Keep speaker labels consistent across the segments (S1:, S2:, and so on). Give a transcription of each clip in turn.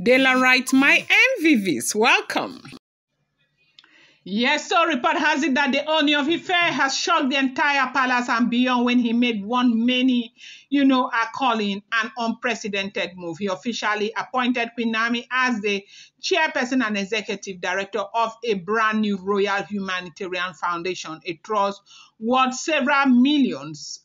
S1: Dela writes, my MVVs, welcome.
S2: Yes, so report has it that the Ooni of Ife has shocked the entire palace and beyond when he made one many, are calling an unprecedented move. He officially appointed Queen Naomi as the chairperson and executive director of a brand new Royal Humanitarian Foundation, a trust worth several billions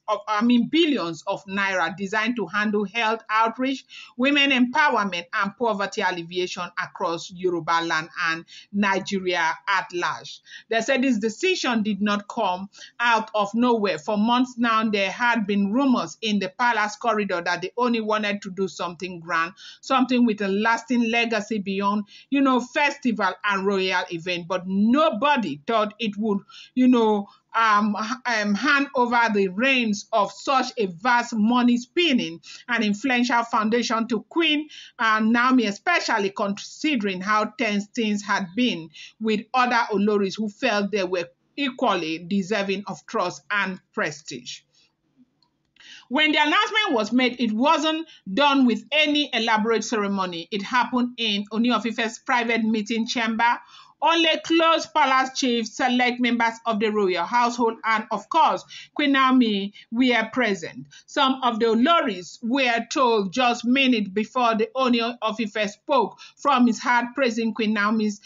S2: of naira, designed to handle health outreach, women empowerment, and poverty alleviation across Yoruba land and Nigeria at large. They said this decision did not come out of nowhere. For months now, there had been rumors in the palace corridor that they only wanted to do something grand, something with a lasting legacy beyond, festival and royal event. But nobody thought it would, hand over the reins of such a vast money spinning and influential foundation to Queen Naomi, especially considering how tense things had been with other Oloris who felt they were equally deserving of trust and prestige. When the announcement was made, it wasn't done with any elaborate ceremony. It happened in Ooni of Ife's private meeting chamber. Only close palace chiefs, select members of the royal household, and of course, Queen Naomi were present. Some of the Oloris were told just minutes before the Ooni of Ife spoke from his heart, praising Queen Naomi's,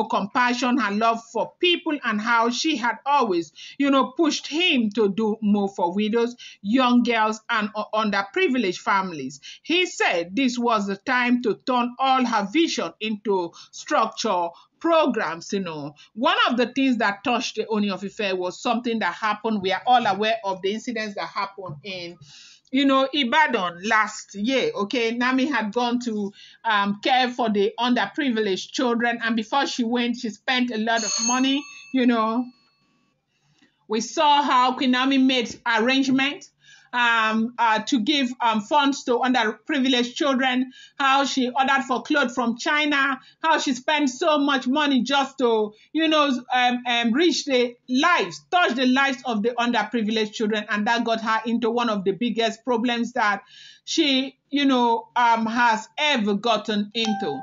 S2: compassion, her love for people, and how she had always, pushed him to do more for widows, young girls, and underprivileged families. He said this was the time to turn all her vision into structure programs. One of the things that touched the Ooni of Ife was something that happened. We are all aware of the incidents that happened in Ibadan last year. Okay, Naomi had gone to care for the underprivileged children, and before she went, she spent a lot of money. We saw how Queen Naomi made arrangements to give funds to underprivileged children, how she ordered for clothes from China, how she spent so much money just to, reach touch the lives of the underprivileged children. And that got her into one of the biggest problems that she has ever gotten into.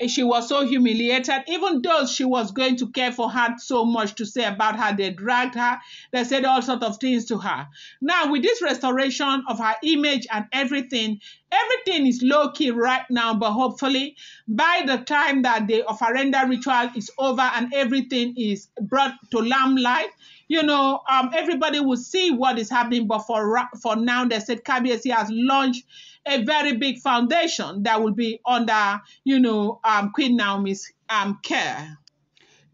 S2: She was so humiliated. Even though she was going to care for her, so much to say about her, they dragged her, they said all sorts of things to her. Now, with this restoration of her image and everything is low-key right now, but hopefully by the time that the offerenda ritual is over and everything is brought to limelight, everybody will see what is happening. But for now, they said KBC has launched a very big foundation that will be under, Queen Naomi's care.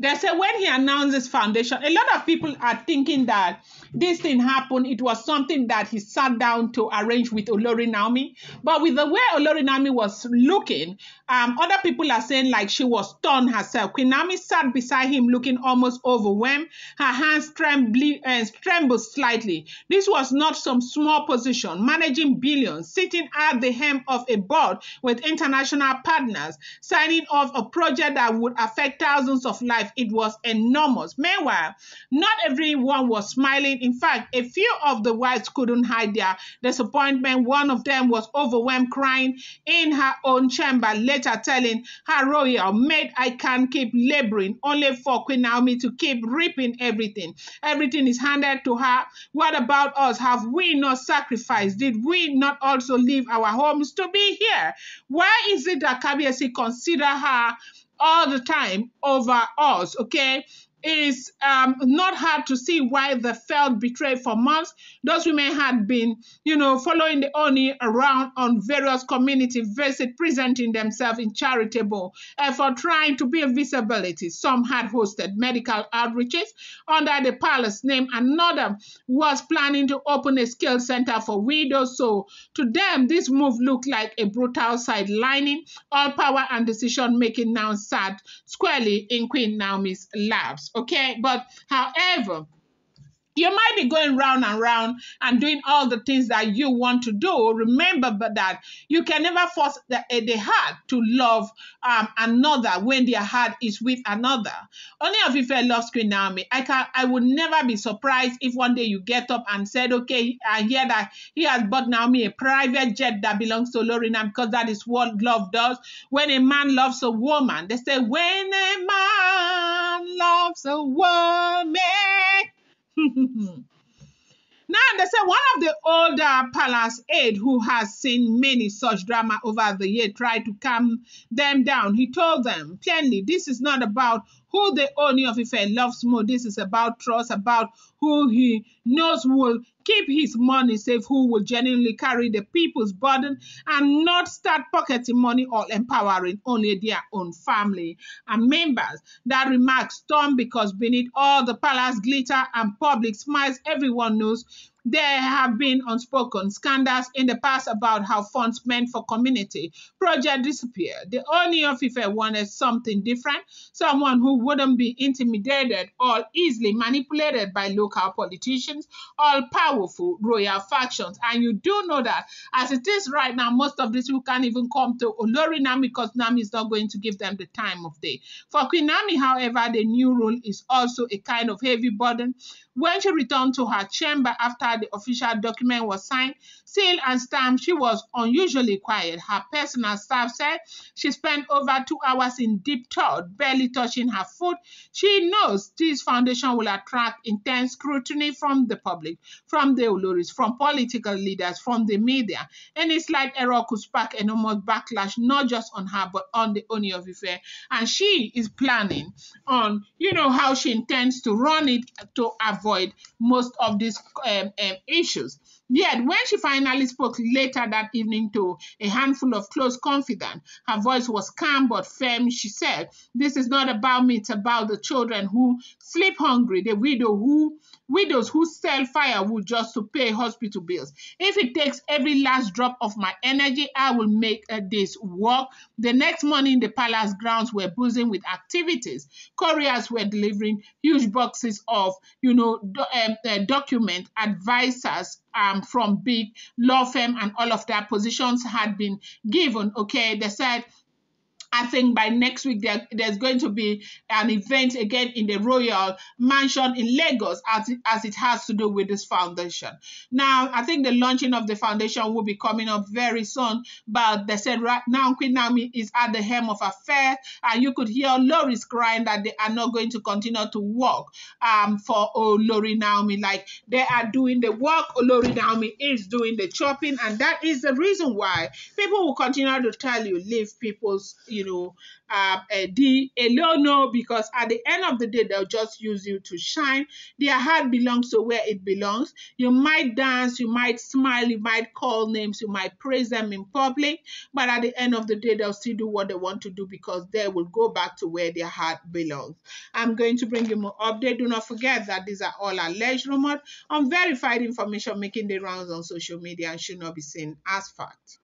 S2: They say when he announced this foundation, a lot of people are thinking that this thing happened. It was something that he sat down to arrange with Olori Naomi. But with the way Olori Naomi was looking, other people are saying like she was stunned herself. Queen Naomi sat beside him looking almost overwhelmed. Her hands trembled slightly. This was not some small position, managing billions, sitting at the helm of a board with international partners, signing off a project that would affect thousands of lives. It was enormous. Meanwhile, not everyone was smiling. In fact, a few of the wives couldn't hide their disappointment. One of them was overwhelmed, crying in her own chamber, later telling her royal maid, I can't keep laboring only for Queen Naomi to keep reaping everything. Everything is handed to her. What about us? Have we not sacrificed? Did we not also leave our homes to be here? Why is it that KBC consider her all the time over us? Okay, it's not hard to see why they felt betrayed for months. Those women had been, following the Ooni around on various community visits, presenting themselves in charitable effort, trying to build visibility. Some had hosted medical outreaches under the palace name. Another was planning to open a skills center for widows. So to them, this move looked like a brutal sidelining. All power and decision-making now sat squarely in Queen Naomi's laps. Okay, but however, You might be going round and round and doing all the things that you want to do. Remember but that you can never force the heart to love another when their heart is with another. Only of Ife loves Queen Naomi. I would never be surprised if one day you get up and said, okay, I hear that he has bought Naomi a private jet that belongs to Lorena, because that is what love does. When a man loves a woman, they say, when a man loves a woman. Now, they say one of the older palace aides who has seen many such drama over the year tried to calm them down. He told them plainly, this is not about who the Ooni of Ife loves more. This is about trust, about who he knows will keep his money safe, who will genuinely carry the people's burden and not start pocketing money or empowering only their own family and members. That remark stormed because beneath all the palace glitter and public smiles, everyone knows there have been unspoken scandals in the past about how funds meant for community projects disappeared. The Ooni of Ife wanted something different, someone who wouldn't be intimidated or easily manipulated by local politicians, all powerful royal factions. And you do know that as it is right now, most of these people can't even come to Olori Nami because Nami is not going to give them the time of day. For Queen Nami, however, the new rule is also a kind of heavy burden. When she returned to her chamber after the official document was signed, sealed and stamped, she was unusually quiet. Her personal staff said she spent over 2 hours in deep thought, barely touching her foot. She knows this foundation will attract intense scrutiny from the public, from the Oloris, from political leaders, from the media. Any slight error could spark enormous backlash, not just on her, but on the Ooni of Ife. And she is planning on, how she intends to run it to avoid most of these issues. Yet, when she finally spoke later that evening to a handful of close confidants, her voice was calm but firm. She said, this is not about me, it's about the children who sleep hungry, the widows who sell firewood just to pay hospital bills. If it takes every last drop of my energy, I will make this work. The next morning, the palace grounds were buzzing with activities. Couriers were delivering huge boxes of, document advisors from big law firm, and all of their positions had been given. Okay, they said, I think by next week there's going to be an event again in the royal mansion in Lagos as it has to do with this foundation. Now, I think the launching of the foundation will be coming up very soon, but they said right now Queen Naomi is at the helm of affairs, and you could hear Loris crying that they are not going to continue to work for Olori Naomi. Like, they are doing the work, Olori Naomi is doing the chopping, and that is the reason why people will continue to tell you, leave people's the alone, because at the end of the day, they'll just use you to shine. Their heart belongs to where it belongs. You might dance, you might smile, you might call names, you might praise them in public, but at the end of the day, they'll still do what they want to do because they will go back to where their heart belongs. I'm going to bring you more update. Do not forget that these are all alleged rumors, unverified information making the rounds on social media and should not be seen as fact.